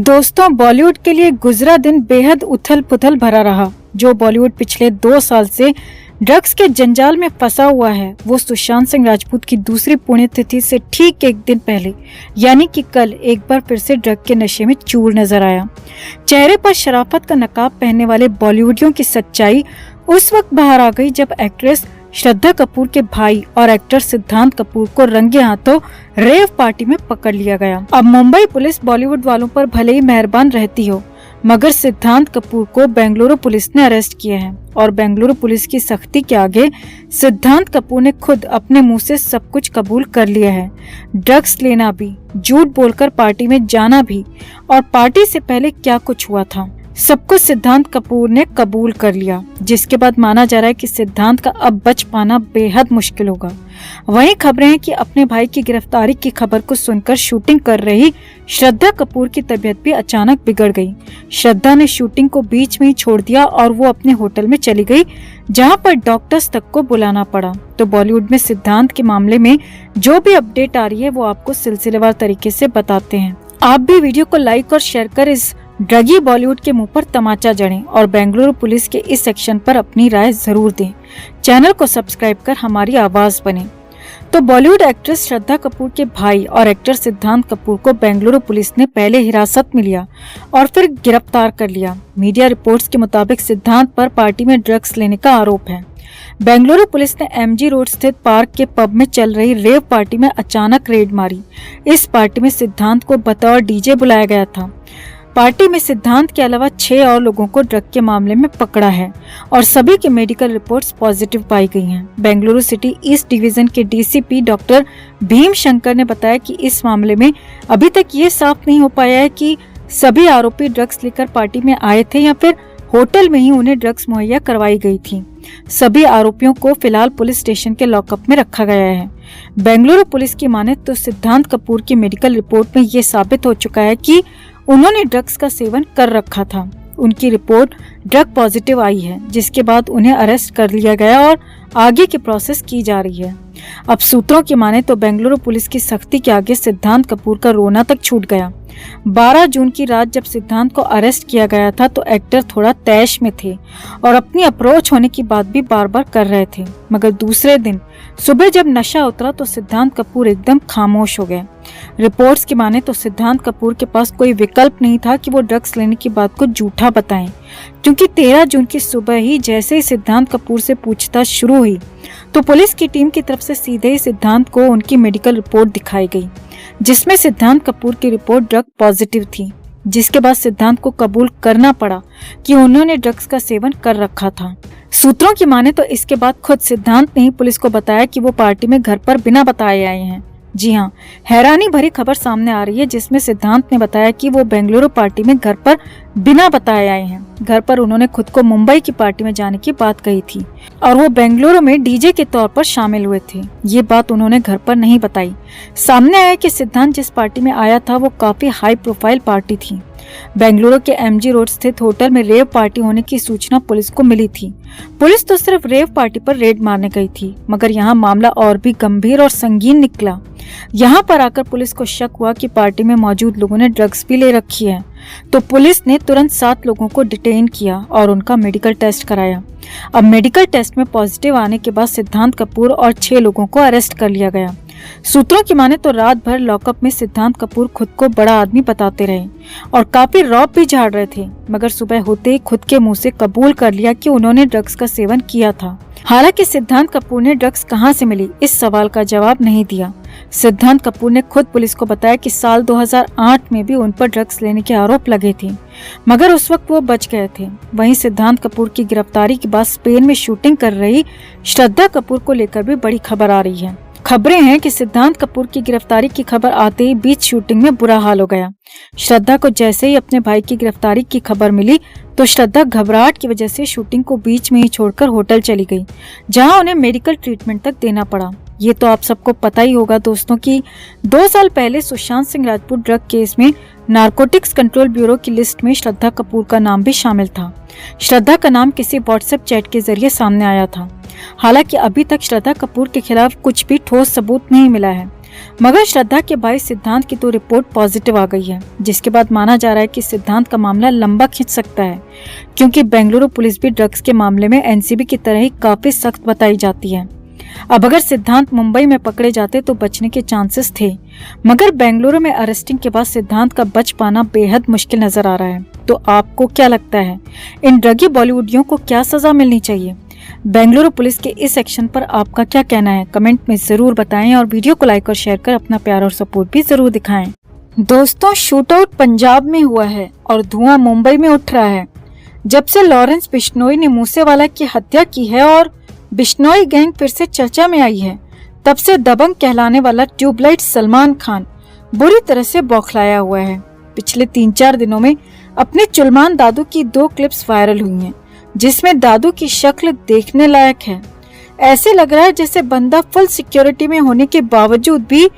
दोस्तों, बॉलीवुड के लिए गुजरा दिन बेहद उथल पुथल भरा रहा। जो बॉलीवुड पिछले 2 साल से ड्रग्स के जंजाल में फंसा हुआ है, वो सुशांत सिंह राजपूत की दूसरी पुण्यतिथि से ठीक एक दिन पहले यानी कि कल एक बार फिर से ड्रग के नशे में चूर नजर आया। चेहरे पर शराफत का नकाब पहनने वाले बॉलीवुडियों की सच्चाई उस वक्त बाहर आ गई जब एक्ट्रेस श्रद्धा कपूर के भाई और एक्टर सिद्धांत कपूर को रंगे हाथों रेव पार्टी में पकड़ लिया गया। अब मुंबई पुलिस बॉलीवुड वालों पर भले ही मेहरबान रहती हो, मगर सिद्धांत कपूर को बेंगलुरु पुलिस ने अरेस्ट किया है और बेंगलुरु पुलिस की सख्ती के आगे सिद्धांत कपूर ने खुद अपने मुंह से सब कुछ कबूल कर लिया है। ड्रग्स लेना भी, झूठ बोलकर पार्टी में जाना भी और पार्टी से पहले क्या कुछ हुआ था, सब कुछ सिद्धांत कपूर ने कबूल कर लिया, जिसके बाद माना जा रहा है कि सिद्धांत का अब बच पाना बेहद मुश्किल होगा। वहीं खबरें हैं कि अपने भाई की गिरफ्तारी की खबर को सुनकर शूटिंग कर रही श्रद्धा कपूर की तबीयत भी अचानक बिगड़ गई। श्रद्धा ने शूटिंग को बीच में ही छोड़ दिया और वो अपने होटल में चली गई, जहां पर डॉक्टर्स तक को बुलाना पड़ा। तो बॉलीवुड में सिद्धांत के मामले में जो भी अपडेट आ रही है वो आपको सिलसिलेवार तरीके से बताते हैं। आप भी वीडियो को लाइक और शेयर कर इस ड्रगी बॉलीवुड के मुंह पर तमाचा जड़ें और बेंगलुरु पुलिस के इस एक्शन पर अपनी राय जरूर दें। चैनल को सब्सक्राइब कर हमारी आवाज बने। तो बॉलीवुड एक्ट्रेस श्रद्धा कपूर के भाई और एक्टर सिद्धांत कपूर को बेंगलुरु पुलिस ने पहले हिरासत में लिया और फिर गिरफ्तार कर लिया। मीडिया रिपोर्ट्स के मुताबिक सिद्धांत पर पार्टी में ड्रग्स लेने का आरोप है। बेंगलुरु पुलिस ने एमजी रोड स्थित पार्क के पब में चल रही रेव पार्टी में अचानक रेड मारी। इस पार्टी में सिद्धांत को बतौर डीजे बुलाया गया था। पार्टी में सिद्धांत के अलावा 6 और लोगों को ड्रग के मामले में पकड़ा है और सभी के मेडिकल रिपोर्ट्स पॉजिटिव पाई गई हैं। बेंगलुरु सिटी ईस्ट डिवीजन के डीसीपी डॉक्टर भीम शंकर ने बताया कि इस मामले में अभी तक ये साफ नहीं हो पाया है कि सभी आरोपी ड्रग्स लेकर पार्टी में आए थे या फिर होटल में ही उन्हें ड्रग्स मुहैया करवाई गई थी। सभी आरोपियों को फिलहाल पुलिस स्टेशन के लॉकअप में रखा गया है। बेंगलुरु पुलिस की माने तो सिद्धांत कपूर की मेडिकल रिपोर्ट में ये साबित हो चुका है कि उन्होंने ड्रग्स का सेवन कर रखा था। उनकी रिपोर्ट ड्रग पॉजिटिव आई है, जिसके बाद उन्हें अरेस्ट कर लिया गया और आगे की प्रोसेस की जा रही है। अब सूत्रों की माने तो बेंगलुरु पुलिस की सख्ती के आगे सिद्धांत कपूर का रोना तक छूट गया। 12 जून की रात जब सिद्धांत को अरेस्ट किया गया था तो एक्टर थोड़ा तैश में थे और अपनी अप्रोच होने की बात भी बार बार कर रहे थे, मगर दूसरे दिन सुबह जब नशा उतरा तो सिद्धांत कपूर एकदम खामोश हो गए। रिपोर्ट्स की माने तो सिद्धांत कपूर के पास कोई विकल्प नहीं था कि वो ड्रग्स लेने की बात को झूठा बताएं, क्योंकि 13 जून की सुबह ही जैसे ही सिद्धांत कपूर से पूछताछ शुरू हुई तो पुलिस की टीम की तरफ से सीधे ही सिद्धांत को उनकी मेडिकल रिपोर्ट दिखाई गई, जिसमें सिद्धांत कपूर की रिपोर्ट ड्रग पॉजिटिव थी। जिसके बाद सिद्धांत को कबूल करना पड़ा कि उन्होंने ड्रग्स का सेवन कर रखा था। सूत्रों की माने तो इसके बाद खुद सिद्धांत ने ही पुलिस को बताया कि वो पार्टी में घर पर बिना बताए आए हैं। जी हाँ, हैरानी भरी खबर सामने आ रही है, जिसमें सिद्धांत ने बताया कि वो बेंगलुरु पार्टी में घर पर बिना बताए आए हैं। घर पर उन्होंने खुद को मुंबई की पार्टी में जाने की बात कही थी और वो बेंगलुरु में डीजे के तौर पर शामिल हुए थे। ये बात उन्होंने घर पर नहीं बताई। सामने आया कि सिद्धांत जिस पार्टी में आया था वो काफी हाई प्रोफाइल पार्टी थी। बेंगलुरु के एमजी रोड स्थित होटल में रेव पार्टी होने की सूचना पुलिस को मिली थी। पुलिस तो सिर्फ रेव पार्टी पर रेड मारने गई थी, मगर यहाँ मामला और भी गंभीर और संगीन निकला। यहाँ पर आकर पुलिस को शक हुआ कि पार्टी में मौजूद लोगों ने ड्रग्स भी ले रखी है, तो पुलिस ने तुरंत 7 लोगों को डिटेन किया और उनका मेडिकल टेस्ट कराया। अब मेडिकल टेस्ट में पॉजिटिव आने के बाद सिद्धांत कपूर और 6 लोगों को अरेस्ट कर लिया गया। सूत्रों की माने तो रात भर लॉकअप में सिद्धांत कपूर खुद को बड़ा आदमी बताते रहे और काफी रौब भी झाड़ रहे थे, मगर सुबह होते ही खुद के मुंह से कबूल कर लिया कि उन्होंने ड्रग्स का सेवन किया था। हालांकि सिद्धांत कपूर ने ड्रग्स कहां से मिली, इस सवाल का जवाब नहीं दिया। सिद्धांत कपूर ने खुद पुलिस को बताया कि साल 2008 में भी उन पर ड्रग्स लेने के आरोप लगे थे, मगर उस वक्त वो बच गए थे। वहीं सिद्धांत कपूर की गिरफ्तारी के बाद स्पेन में शूटिंग कर रही श्रद्धा कपूर को लेकर भी बड़ी खबर आ रही है। खबरें हैं कि सिद्धांत कपूर की गिरफ्तारी की खबर आते ही बीच शूटिंग में बुरा हाल हो गया। श्रद्धा को जैसे ही अपने भाई की गिरफ्तारी की खबर मिली तो श्रद्धा घबराहट की वजह से शूटिंग को बीच में ही छोड़कर होटल चली गई, जहां उन्हें मेडिकल ट्रीटमेंट तक देना पड़ा। ये तो आप सबको पता ही होगा दोस्तों कि 2 साल पहले सुशांत सिंह राजपूत ड्रग केस में नारकोटिक्स कंट्रोल ब्यूरो की लिस्ट में श्रद्धा कपूर का नाम भी शामिल था। श्रद्धा का नाम किसी व्हाट्सएप चैट के जरिए सामने आया था। हालांकि अभी तक श्रद्धा कपूर के खिलाफ कुछ भी ठोस सबूत नहीं मिला है। मगर श्रद्धा के भाई सिद्धांत की तो रिपोर्ट पॉजिटिव आ गई है, जिसके बाद माना जा रहा है कि सिद्धांत का मामला लंबा खिंच सकता है, क्योंकि बेंगलुरु पुलिस भी ड्रग्स के मामले में एनसीबी की तरह ही काफी सख्त बताई जाती है। अब अगर सिद्धांत मुंबई में पकड़े जाते तो बचने के चांसेस थे, मगर बेंगलुरु में अरेस्टिंग के बाद सिद्धांत का बच पाना बेहद मुश्किल नजर आ रहा है। तो आपको क्या लगता है, इन ड्रगी बॉलीवुडियों को क्या सजा मिलनी चाहिए? बेंगलुरु पुलिस के इस एक्शन पर आपका क्या कहना है? कमेंट में जरूर बताएं और वीडियो को लाइक और शेयर कर अपना प्यार और सपोर्ट भी जरूर दिखाएं। दोस्तों, शूटआउट पंजाब में हुआ है और धुआं मुंबई में उठ रहा है। जब से लॉरेंस बिश्नोई ने मूसेवाला की हत्या की है और बिश्नोई गैंग फिर से चर्चा में आई है, तब से दबंग कहलाने वाला ट्यूबलाइट सलमान खान बुरी तरह से बौखलाया हुआ है। पिछले 3-4 दिनों में अपने चुलमान दादू की 2 क्लिप्स वायरल हुई हैं, जिसमें दादू की शक्ल देखने लायक है। ऐसे लग रहा है जैसे बंदा फुल सिक्योरिटी में होने के बावजूद भी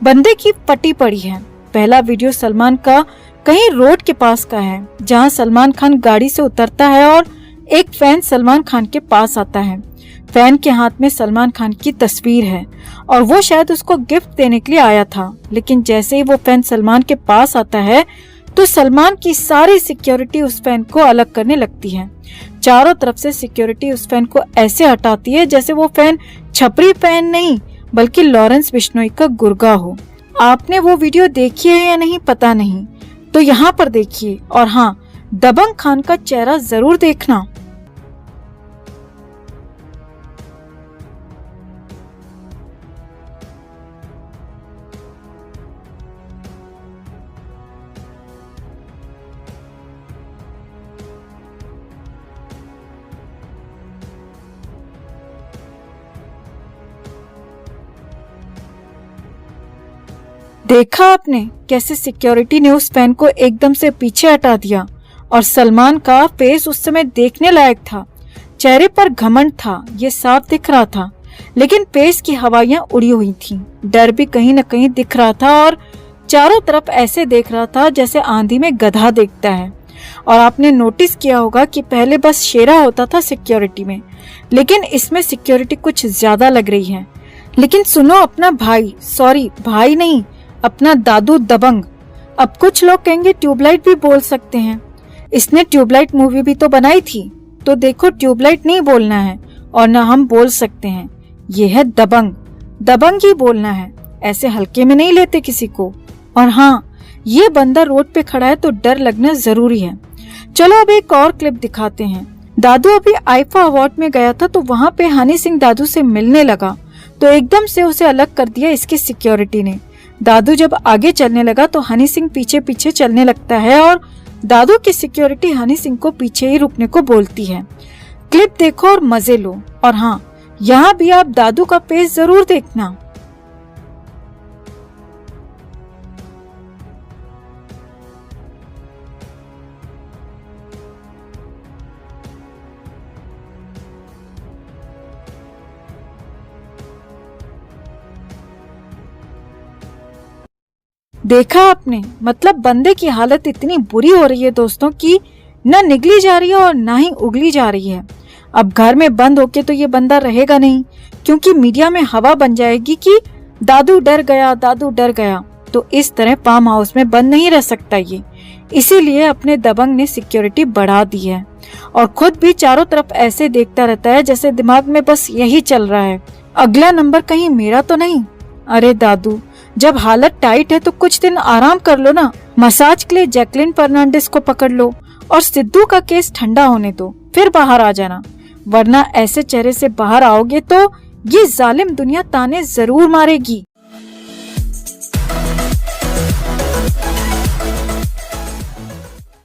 बंदे की पटी पड़ी है। पहला वीडियो सलमान का कहीं रोड के पास का है, जहां सलमान खान गाड़ी से उतरता है और एक फैन सलमान खान के पास आता है। फैन के हाथ में सलमान खान की तस्वीर है और वो शायद उसको गिफ्ट देने के लिए आया था, लेकिन जैसे ही वो फैन सलमान के पास आता है तो सलमान की सारी सिक्योरिटी उस फैन को अलग करने लगती है। चारों तरफ से सिक्योरिटी उस फैन को ऐसे हटाती है जैसे वो फैन छपरी फैन नहीं बल्कि लॉरेंस बिश्नोई का गुर्गा हो। आपने वो वीडियो देखी है या नहीं पता नहीं, तो यहाँ पर देखिए। और हाँ, दबंग खान का चेहरा जरूर देखना। देखा आपने कैसे सिक्योरिटी ने उस फैन को एकदम से पीछे हटा दिया और सलमान का फेस उस समय देखने लायक था। चेहरे पर घमंड था, ये साफ दिख रहा था, लेकिन पेश की हवाइयां उड़ी हुई थीं। डर भी कहीं न कहीं दिख रहा था और चारों तरफ ऐसे देख रहा था जैसे आंधी में गधा देखता है। और आपने नोटिस किया होगा कि पहले बस शेरा होता था सिक्योरिटी में, लेकिन इसमें सिक्योरिटी कुछ ज्यादा लग रही है। लेकिन सुनो, अपना भाई, सॉरी भाई नहीं, अपना दादू दबंग। अब कुछ लोग कहेंगे ट्यूबलाइट भी बोल सकते हैं, इसने ट्यूबलाइट मूवी भी तो बनाई थी। तो देखो, ट्यूबलाइट नहीं बोलना है और न हम बोल सकते हैं, ये है दबंग। दबंग ही बोलना है, ऐसे हल्के में नहीं लेते किसी को। और हाँ, ये बंदा रोड पे खड़ा है तो डर लगना जरूरी है। चलो अब एक और क्लिप दिखाते हैं। दादू अभी आईफा अवार्ड में गया था तो वहाँ पे हनी सिंह दादू से मिलने लगा, तो एकदम से उसे अलग कर दिया इसकी सिक्योरिटी ने। दादू जब आगे चलने लगा तो हनी सिंह पीछे पीछे चलने लगता है और दादू की सिक्योरिटी हनी सिंह को पीछे ही रुकने को बोलती है। क्लिप देखो और मजे लो। और हाँ, यहाँ भी आप दादू का पेज जरूर देखना। देखा आपने, मतलब बंदे की हालत इतनी बुरी हो रही है दोस्तों कि न निगली जा रही है और ना ही उगली जा रही है। अब घर में बंद होके तो ये बंदा रहेगा नहीं, क्योंकि मीडिया में हवा बन जाएगी कि दादू डर गया, दादू डर गया। तो इस तरह फार्म हाउस में बंद नहीं रह सकता ये, इसीलिए अपने दबंग ने सिक्योरिटी बढ़ा दी है और खुद भी चारों तरफ ऐसे देखता रहता है जैसे दिमाग में बस यही चल रहा है, अगला नंबर कहीं मेरा तो नहीं। अरे दादू, जब हालत टाइट है तो कुछ दिन आराम कर लो ना। मसाज के लिए जैकलिन फर्नांडिस को पकड़ लो और सिद्धू का केस ठंडा होने दो, फिर बाहर आ जाना। वरना ऐसे चेहरे से बाहर आओगे तो ये जालिम दुनिया ताने जरूर मारेगी।